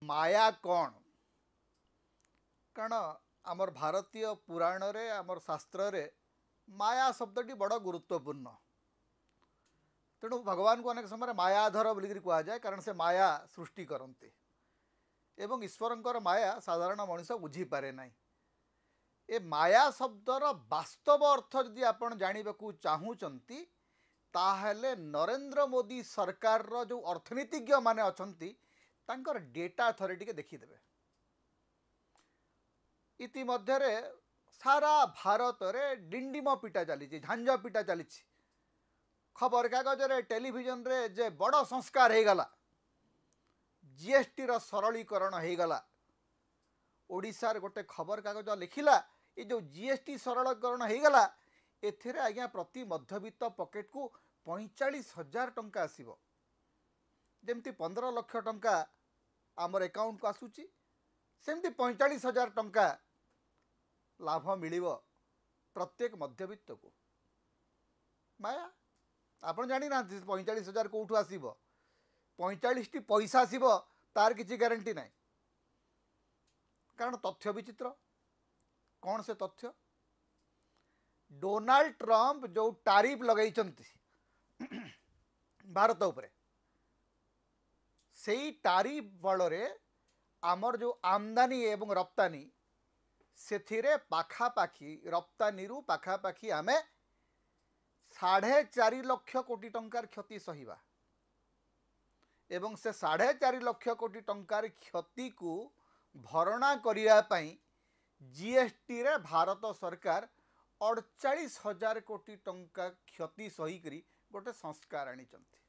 माया कौन कारण आमर भारतीय पुराण रे आमर शास्त्र रे माया शब्दटी बड़ गुरुत्वपूर्ण तेणु भगवान को अनेक समय मायाधर बोलिक कह जाए कारण से माया सृष्टि करते एवं ईश्वरंकर माया साधारण मनीष बुझीपारे ना ए माया शब्दर वास्तव अर्थ जदि आपण जानवाक चाहूँगी ताहले नरेंद्र मोदी सरकार रो जो अर्थनीतिज्ञ माने अछंती तांकर डेटा थरे टिके देखिदेबे। इतिमध्यरे सारा भारत रे डिंडिम पिटा चली झांझ पिटा चली खबर कागज रे टेलीविजन रे जे बड़ संस्कार हो गला जीएसटी रो सरलीकरण हो गला ओडिशार गोटे खबर कागज लिखिला ये जो जीएसटी सरलीकरण हो गला एथिरे आज्ञा प्रति मध्यवित्त पॉकेट को 45,000 टंका आसीबो जेमती 15 लाख टंका आमर अकाउंट को आसूची सेमती 45,000 टंका लाभ मिलिबो प्रत्येक मध्यवित्त को माया आपण जानी ना 45,000 कोठू आसीबो 45 टी पैसा आसीबो तार किसी गारंटी नहीं कारण तथ्य विचित्र कौन से तथ्य डोनाल्ड ट्रंप जो टारिफ लगाई भारत उपरे से टारिफ बल आमर जो आमदानी एवं रप्तानी से पाखापाखि रप्तानी रु पाखापाखि आमे 4.5 लाख कोटी टंकार क्षति सहिबा एवं से 4.5 लाख कोटी टंकार क्षति को भरणा करिया पई जीएसटी रे भारत सरकार 48,000 कोटी टंका क्षति सही करी गोटे संस्कार आनी चंती।